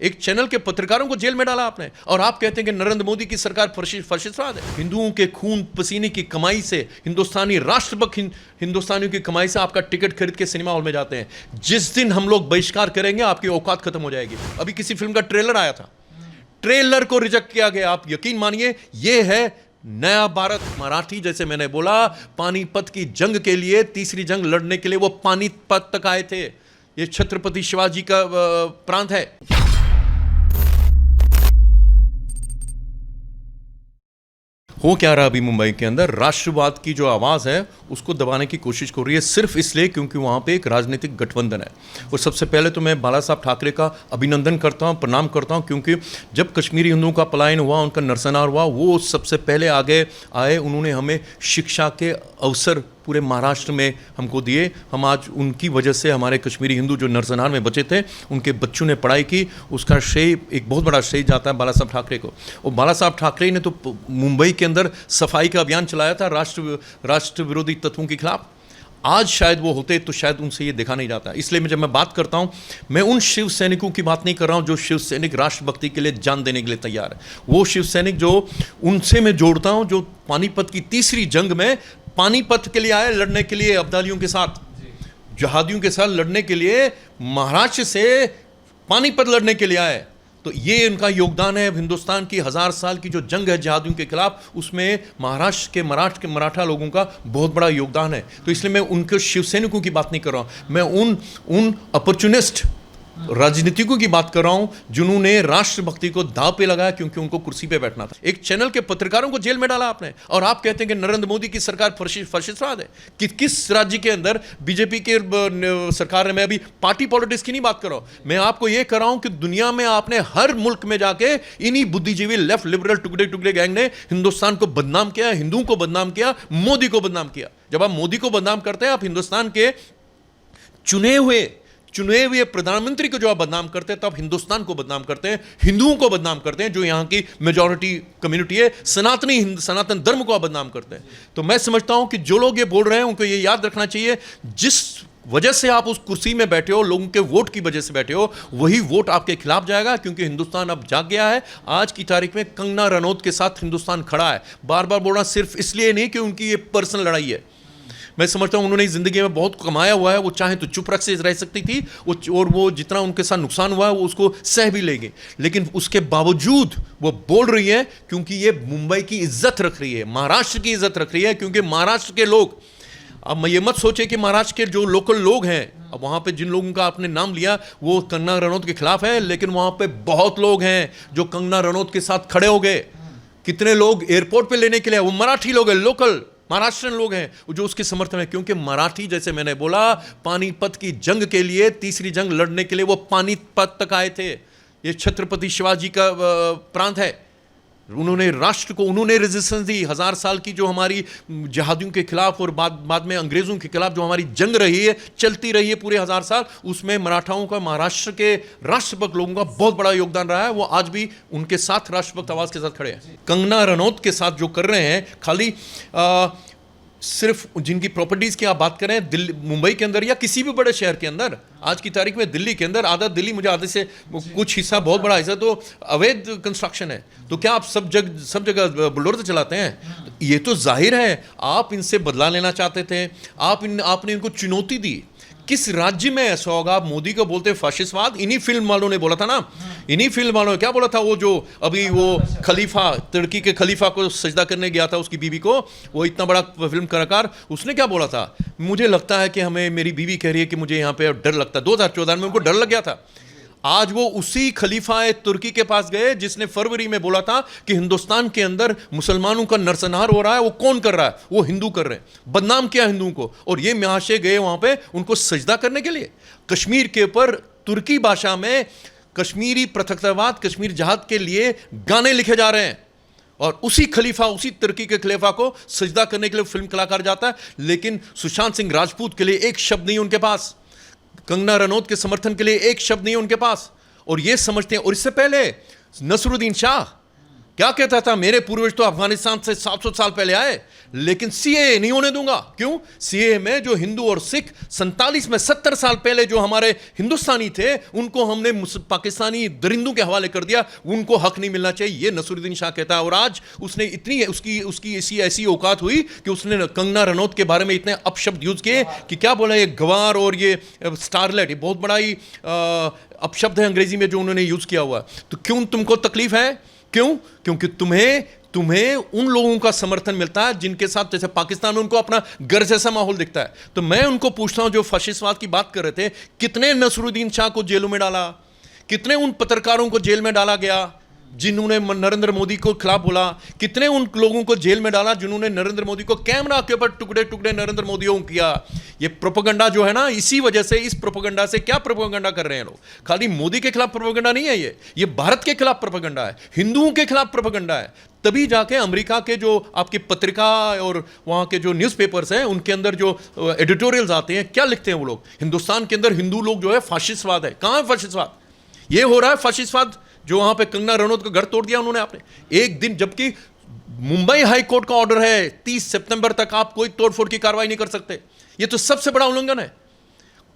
एक चैनल के पत्रकारों को जेल में डाला आपने, और आप कहते हैं कि नरेंद्र मोदी की सरकार फशिस्टवाद है। हिंदुओं के खून पसीने की कमाई से, हिंदुस्तानी राष्ट्रभक्त हिंदुस्तानियों की कमाई से आपका टिकट खरीद के सिनेमा हॉल में जाते हैं। जिस दिन हम लोग बहिष्कार करेंगे आपकी औकात खत्म हो जाएगी। अभी किसी फिल्म का ट्रेलर आया था, ट्रेलर को रिजेक्ट किया गया। आप यकीन मानिए, यह है नया भारत। मराठी, जैसे मैंने बोला, पानीपत की जंग के लिए, तीसरी जंग लड़ने के लिए वो पानीपत तक आए थे। ये छत्रपति शिवाजी का प्रांत है। हो क्या रहा अभी मुंबई के अंदर, राष्ट्रवाद की जो आवाज़ है उसको दबाने की कोशिश कर रही है, सिर्फ इसलिए क्योंकि वहाँ पे एक राजनीतिक गठबंधन है। और सबसे पहले तो मैं बाला साहब ठाकरे का अभिनंदन करता हूँ, प्रणाम करता हूँ, क्योंकि जब कश्मीरी हिंदुओं का पलायन हुआ, उनका नरसंहार हुआ, वो सबसे पहले आगे आए। उन्होंने हमें शिक्षा के अवसर पूरे महाराष्ट्र में हमको दिए। हम आज उनकी वजह से, हमारे कश्मीरी हिंदू जो नरसंहार में बचे थे, उनके बच्चों ने पढ़ाई की। उसका श्रेय, एक बहुत बड़ा श्रेय जाता है बाला साहब ठाकरे को। और बाला साहब ठाकरे ने तो मुंबई के अंदर सफाई का अभियान चलाया था राष्ट्र विरोधी तत्वों के खिलाफ। आज शायद वो होते तो शायद उनसे ये देखा नहीं जाता। इसलिए जब मैं बात करता हूँ, मैं उन शिव सैनिकों की बात नहीं कर रहा हूँ जो शिव सैनिक राष्ट्रभक्ति के लिए जान देने के लिए तैयार है। वो शिव सैनिक जो, उनसे मैं जोड़ता हूँ, जो पानीपत की तीसरी जंग में पानीपत के लिए आए, लड़ने के लिए अब्दालियों के साथ, जहादियों के साथ लड़ने के लिए, महाराष्ट्र से पानीपत लड़ने के लिए आए। तो ये इनका योगदान है। हिंदुस्तान की 1000 साल की जो जंग है जहादियों के खिलाफ, उसमें महाराष्ट्र के मराठा लोगों का बहुत बड़ा योगदान है। तो इसलिए मैं उनके शिव सैनिकों की बात नहीं कर रहा हूँ, मैं उन अपॉर्चुनिस्ट राजनीतिकों की बात कर रहा हूं जिन्होंने राष्ट्रभक्ति को दांव पे लगाया क्योंकि उनको कुर्सी पे बैठना था। एक चैनल के पत्रकारों को जेल में डाला आपने, और आप कहते हैं कि नरेंद्र मोदी की सरकार फशिस्टवाद है। किस राज्य के अंदर बीजेपी के सरकार है? मैं अभी पार्टी पॉलिटिक्स की नहीं बात कर रहा हूं, मैं आपको यह कर रहा हूं कि दुनिया में आपने हर मुल्क में जाके इन्हीं बुद्धिजीवी लेफ्ट लिबरल टुकड़े गैंग ने हिंदुस्तान को बदनाम किया, हिंदुओं को बदनाम किया, मोदी को बदनाम किया। जब आप मोदी को बदनाम करते हैं, आप हिंदुस्तान के चुने हुए प्रधानमंत्री को जो आप बदनाम करते हैं, तो आप हिंदुस्तान को बदनाम करते हैं, हिंदुओं को बदनाम करते हैं, जो यहाँ की मेजॉरिटी कम्युनिटी है, सनातन धर्म को आप बदनाम करते हैं। तो मैं समझता हूं कि जो लोग ये बोल रहे हैं उनको ये याद रखना चाहिए, जिस वजह से आप उस कुर्सी में बैठे हो, लोगों के वोट की वजह से बैठे हो, वही वोट आपके खिलाफ जाएगा, क्योंकि हिंदुस्तान अब जाग गया है। आज की तारीख में कंगना रनौत के साथ हिंदुस्तान खड़ा है। बार बार बोलना सिर्फ इसलिए नहीं कि उनकी ये पर्सनल लड़ाई है। मैं समझता हूँ उन्होंने ज़िंदगी में बहुत कमाया हुआ है, वो चाहे तो चुप रह सकती थी, और वो जितना उनके साथ नुकसान हुआ है वो उसको सह भी लेंगे, लेकिन उसके बावजूद वो बोल रही है क्योंकि ये मुंबई की इज्जत रख रही है, महाराष्ट्र की इज्जत रख रही है। क्योंकि महाराष्ट्र के लोग, अब ये मत सोचे कि महाराष्ट्र के जो लोकल लोग हैं, अब वहाँ पे जिन लोगों का आपने नाम लिया वो कंगना रनौत के खिलाफ है, लेकिन वहाँ पे बहुत लोग हैं जो कंगना रनौत के साथ खड़े हो गए। कितने लोग एयरपोर्ट पे लेने के लिए, वो मराठी लोग हैं, लोकल महाराष्ट्रन लोग हैं जो उसके समर्थन है। क्योंकि मराठी, जैसे मैंने बोला, पानीपत की जंग के लिए, तीसरी जंग लड़ने के लिए वो पानीपत तक आए थे। ये छत्रपति शिवाजी का प्रांत है। उन्होंने रेजिस्टेंस दी। 1000 साल की जो हमारी जहादियों के खिलाफ और बाद में अंग्रेजों के खिलाफ जो हमारी जंग रही है, चलती रही है पूरे 1000 साल, उसमें मराठाओं का, महाराष्ट्र के राष्ट्रभक्त लोगों का बहुत बड़ा योगदान रहा है। वो आज भी उनके साथ राष्ट्रभक्त आवाज के साथ खड़े हैं। कंगना रनौत के साथ जो कर रहे हैं, खाली सिर्फ जिनकी प्रॉपर्टीज की आप बात करें, दिल्ली, मुंबई के अंदर या किसी भी बड़े शहर के अंदर, आज की तारीख में दिल्ली के अंदर आधा दिल्ली, मुझे आधे से कुछ हिस्सा, बहुत बड़ा हिस्सा तो अवैध कंस्ट्रक्शन है। तो क्या आप सब जगह बुलडोजर चलाते हैं? तो ये तो जाहिर है आप इनसे बदला लेना चाहते थे, आपने इनको चुनौती दी। किस राज्य में ऐसा होगा? आप मोदी को बोलते हैं फाशिस्टवाद, इन्हीं फिल्म वालों ने बोला था ना, इन्हीं फिल्म वालों ने क्या बोला था? वो जो अभी वो खलीफा, तुर्की के खलीफा को सजदा करने गया था, उसकी बीवी को, वो इतना बड़ा फिल्म कलाकार, उसने क्या बोला था? मुझे लगता है कि हमें, मेरी बीवी कह रही है कि मुझे यहाँ पे डर लगता है। 2014 में उनको डर लग गया था। आज वो उसी खलीफा तुर्की के पास गए जिसने फरवरी में बोला था कि हिंदुस्तान के अंदर मुसलमानों का नरसंहार हो रहा है। वो कौन कर रहा है? वो हिंदू कर रहे हैं, बदनाम किया हिंदुओं को। और ये महाशय गए वहां पे उनको सजदा करने के लिए। कश्मीर के ऊपर तुर्की भाषा में कश्मीरी पृथकतावाद, कश्मीर जहाद के लिए गाने लिखे जा रहे हैं, और उसी खलीफा, उसी तुर्की के खलीफा को सजदा करने के लिए फिल्म कलाकार जाता है। लेकिन सुशांत सिंह राजपूत के लिए एक शब्द नहीं उनके पास, कंगना रनौत के समर्थन के लिए एक शब्द नहीं उनके पास, और ये समझते हैं। और इससे पहले नसरुद्दीन शाह, क्या कहता था, मेरे पूर्वज तो अफगानिस्तान से 700 साल पहले आए, लेकिन सीएए नहीं होने दूंगा। क्यों? सीएए में जो हिंदू और सिख 47 में 70 साल पहले जो हमारे हिंदुस्तानी थे उनको हमने पाकिस्तानी दरिंदों के हवाले कर दिया, उनको हक नहीं मिलना चाहिए, ये नसरुद्दीन शाह कहता है। और आज उसने इतनी उसकी ऐसी औकात हुई कि उसने कंगना रनौत के बारे में इतने अपशब्द यूज किए कि क्या बोला, ये गवार और ये स्टारलेट, ये बहुत बड़ा ही अपशब्द है अंग्रेजी में जो उन्होंने यूज किया हुआ। तो क्यों तुमको तकलीफ है? क्यों? क्योंकि तुम्हें उन लोगों का समर्थन मिलता है जिनके साथ, जैसे पाकिस्तान में उनको अपना घर जैसा माहौल दिखता है। तो मैं उनको पूछता हूं जो फाशिस्टवाद की बात कर रहे थे, कितने नसरुद्दीन शाह को जेलों में डाला, कितने उन पत्रकारों को जेल में डाला गया जिन्होंने नरेंद्र मोदी को खिलाफ बोला, कितने उन लोगों को जेल में डाला जिन्होंने नरेंद्र मोदी को कैमरा के ऊपर टुकड़े टुकड़े नरेंद्र मोदी को किया। ये प्रोपेगेंडा जो है ना, इसी वजह से, इस प्रोपेगेंडा से क्या प्रोपेगेंडा कर रहे हैं लोग? खाली मोदी के खिलाफ प्रोपेगेंडा नहीं है, ये भारत के खिलाफ प्रोपेगेंडा है, हिंदुओं के खिलाफ प्रोपेगेंडा है। तभी जाके अमेरिका के जो आपकी पत्रिका और वहां के जो न्यूज़पेपर्स हैं उनके अंदर जो एडिटोरियल्स आते हैं, क्या लिखते हैं वो लोग? हिंदुस्तान के अंदर हिंदू लोग जो है फाशिस्टवाद है। कहां है फाशिस्टवाद? ये हो रहा है फाशिस्टवाद जो वहां पे कंगना रनौत का घर तोड़ दिया उन्होंने आपने एक दिन, जबकि मुंबई हाई कोर्ट का ऑर्डर है 30 सितंबर तक आप कोई तोड़फोड़ की कार्रवाई नहीं कर सकते। ये तो सबसे बड़ा उल्लंघन है।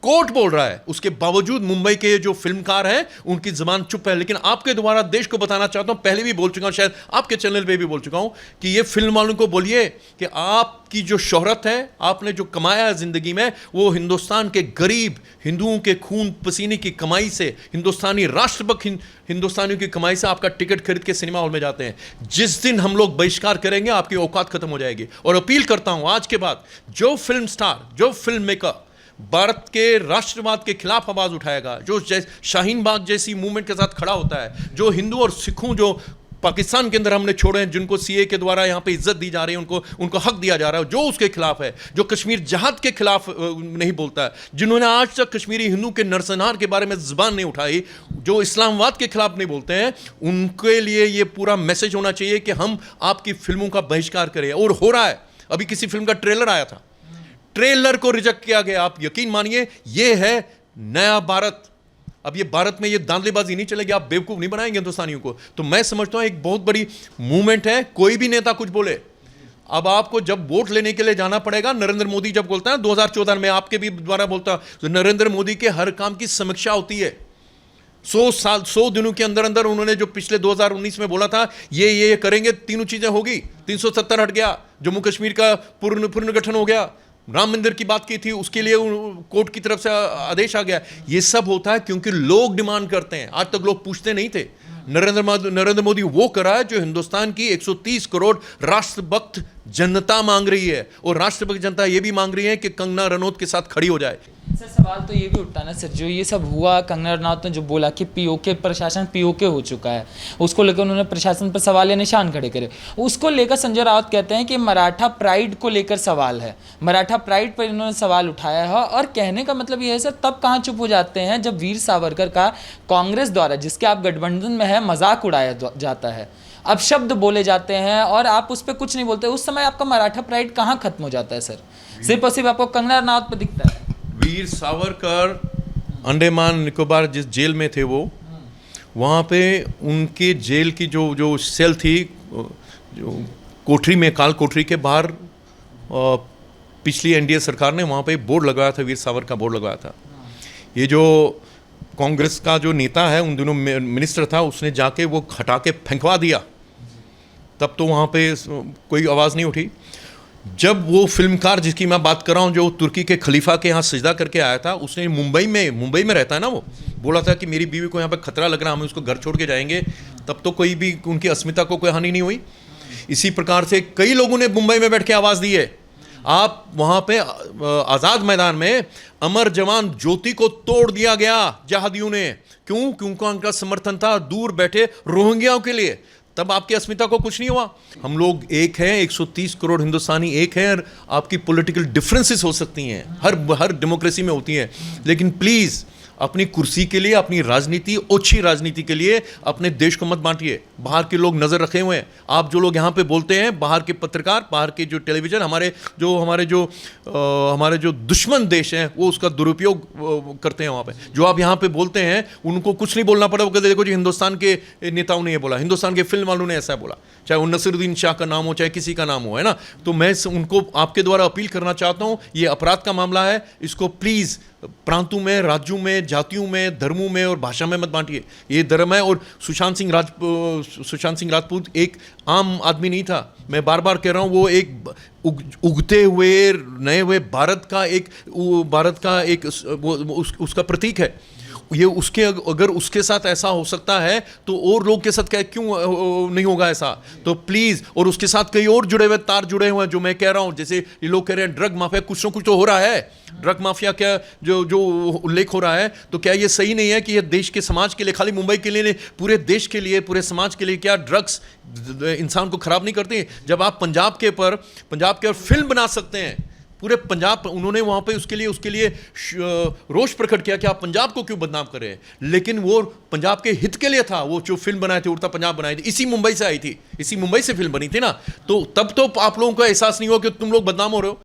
कोर्ट बोल रहा है, उसके बावजूद मुंबई के जो फिल्मकार हैं उनकी जुबान चुप है। लेकिन आपके द्वारा देश को बताना चाहता हूं, पहले भी बोल चुका हूं, शायद आपके चैनल पे भी बोल चुका हूं कि ये फिल्म वालों को बोलिए कि आपकी जो शोहरत है, आपने जो कमाया है जिंदगी में, वो हिंदुस्तान के गरीब हिंदुओं के खून पसीने की कमाई से, हिंदुस्तानी राष्ट्रभक्त हिंदुस्तानियों की कमाई से आपका टिकट खरीद के सिनेमा हॉल में जाते हैं। जिस दिन हम लोग बहिष्कार करेंगे आपकी औकात खत्म हो जाएगी। और अपील करता हूं आज के बाद, जो फिल्म स्टार, जो फिल्म मेकर भारत के राष्ट्रवाद के खिलाफ आवाज उठाएगा, जो शाहीन बाग जैसी मूवमेंट के साथ खड़ा होता है, जो हिंदू और सिखों जो पाकिस्तान के अंदर हमने छोड़े हैं, जिनको सीए के द्वारा यहाँ पे इज्जत दी जा रही है, उनको हक दिया जा रहा है, जो उसके खिलाफ है, जो कश्मीर जहाद के खिलाफ नहीं बोलता है, जिन्होंने आज तक कश्मीरी हिंदू के नरसंहार के बारे में जुबान नहीं उठाई, जो इस्लामवाद के खिलाफ नहीं बोलते हैं, उनके लिए ये पूरा मैसेज होना चाहिए कि हम आपकी फिल्मों का बहिष्कार करें। और हो रहा है। अभी किसी फिल्म का ट्रेलर आया था, ट्रेलर को रिजेक्ट किया गया। आप यकीन मानिए, ये है नया भारत। अब ये भारत में ये दांधलेबाजी नहीं चलेगी, आप बेवकूफ नहीं बनाएंगे हिंदुस्तानियों को। तो मैं समझता हूं एक बहुत बड़ी मूवमेंट है। कोई भी नेता कुछ बोले, अब आपको जब वोट लेने के लिए जाना पड़ेगा, नरेंद्र मोदी जब बोलता है 2014 में, आपके भी द्वारा बोलता, तो नरेंद्र मोदी के हर काम की समीक्षा होती है। 100 दिनों के अंदर अंदर उन्होंने जो पिछले 2019 में बोला था, ये करेंगे, तीनों चीजें होगी। 370 हट गया, जम्मू कश्मीर का पुनर्गठन हो गया, राम मंदिर की बात की थी, उसके लिए कोर्ट की तरफ से आदेश आ गया। ये सब होता है क्योंकि लोग डिमांड करते हैं। आज तक लोग पूछते नहीं थे। नरेंद्र मोदी वो करा है जो हिंदुस्तान की 130 करोड़ राष्ट्रभक्त जनता मांग रही है। और राष्ट्रभक्त जनता ये भी मांग रही है कि कंगना रनौत के साथ खड़ी हो जाए। सर सवाल तो ये भी उठता ना सर, जो ये सब हुआ, कंगना रनौत ने जो बोला कि पीओके, प्रशासन पीओके हो चुका है, उसको लेकर उन्होंने प्रशासन पर सवाल या निशान खड़े करे। उसको लेकर संजय राउत कहते हैं कि मराठा प्राइड को लेकर सवाल है, मराठा प्राइड पर इन्होंने सवाल उठाया है। और कहने का मतलब ये है सर, तब कहाँ चुप हो जाते हैं जब वीर सावरकर का कांग्रेस द्वारा, जिसके आप गठबंधन में है, मजाक उड़ाया जाता है, अब शब्द बोले जाते हैं और आप उस पर कुछ नहीं बोलते। उस समय आपका मराठा प्राइड कहाँ खत्म हो जाता है सर? सिर्फ और सिर्फ आपको कंगना रनौत पर दिखता है। वीर सावरकर अंडमान निकोबार जिस जेल में थे, वो वहाँ पे उनके जेल की जो सेल थी, जो कोठरी में, काल कोठरी के बाहर पिछली एनडीए सरकार ने वहाँ पे बोर्ड लगाया था, वीर सावरकर का बोर्ड लगाया था। ये जो कांग्रेस का जो नेता है, उन दिनों मिनिस्टर था, उसने जाके वो हटा के फेंकवा दिया। तब तो वहाँ पे कोई आवाज़ नहीं उठी। जब वो फिल्मकार जिसकी मैं बात कर रहा हूँ, जो तुर्की के खलीफा के यहाँ सजदा करके आया था, उसने मुंबई में रहता है ना, वो बोला था कि मेरी बीवी को यहाँ पे खतरा लग रहा है, हम उसको घर छोड़ के जाएंगे। तब तो कोई भी उनकी अस्मिता को कोई हानि नहीं हुई। इसी प्रकार से कई लोगों ने मुंबई में बैठ के आवाज़ दी है। आप वहाँ पे आज़ाद मैदान में अमर जवान ज्योति को तोड़ दिया गया जहादियों ने। क्यों? क्योंकि उनका समर्थन था दूर बैठे रोहिंग्याओं के लिए। तब आपकी अस्मिता को कुछ नहीं हुआ। हम लोग एक हैं, 130 करोड़ हिंदुस्तानी एक हैं। आपकी पॉलिटिकल डिफरेंसेस हो सकती हैं, हर डेमोक्रेसी में होती हैं, लेकिन प्लीज़ अपनी कुर्सी के लिए, अपनी राजनीति, ओछी राजनीति के लिए अपने देश को मत बांटिए। बाहर के लोग नज़र रखे हुए हैं। आप जो लोग यहाँ पे बोलते हैं, बाहर के पत्रकार, बाहर के जो टेलीविज़न, हमारे जो दुश्मन देश हैं वो उसका दुरुपयोग करते हैं वहाँ पे। जो आप यहाँ पे बोलते हैं उनको कुछ नहीं बोलना पड़ा, वो कहते देखो जी हिंदुस्तान के नेताओं ने ये बोला, हिंदुस्तान के फिल्म वालों ने ऐसा बोला, चाहे वो नसीरुद्दीन शाह का नाम हो, चाहे किसी का नाम हो, है ना। तो मैं उनको आपके द्वारा अपील करना चाहता हूँ, ये अपराध का मामला है, इसको प्लीज़ प्रांतों में, राज्यों में, जातियों में, धर्मों में और भाषा में मत बांटिए। ये धर्म है। और सुशांत सिंह राजपूत एक आम आदमी नहीं था। मैं बार बार कह रहा हूँ, वो एक उगते हुए नए हुए भारत का एक उसका प्रतीक है। ये उसके अगर उसके साथ ऐसा हो सकता है तो और लोग के साथ क्या क्यों नहीं होगा ऐसा। तो प्लीज़, और उसके साथ कई और जुड़े हुए तार जुड़े हुए हैं जो मैं कह रहा हूँ, जैसे ये लोग कह रहे हैं ड्रग माफिया, कुछ ना कुछ तो हो रहा है। ड्रग माफिया क्या जो उल्लेख हो रहा है, तो क्या ये सही नहीं है कि ये देश के समाज के लिए, खाली मुंबई के लिए नहीं, पूरे देश के लिए, पूरे समाज के लिए, क्या ड्रग्स इंसान को खराब नहीं करते? जब आप पंजाब के ऊपर फिल्म बना सकते हैं, पूरे पंजाब, उन्होंने वहाँ पे उसके लिए रोष प्रकट किया कि आप पंजाब को क्यों बदनाम कर रहे हैं, लेकिन वो पंजाब के हित के लिए था। वो जो फिल्म बनाए थे, उड़ता पंजाब बनाई थी, इसी मुंबई से आई थी, इसी मुंबई से फिल्म बनी थी ना। तो तब तो आप लोगों को एहसास नहीं हुआ कि तुम लोग बदनाम हो रहे हो।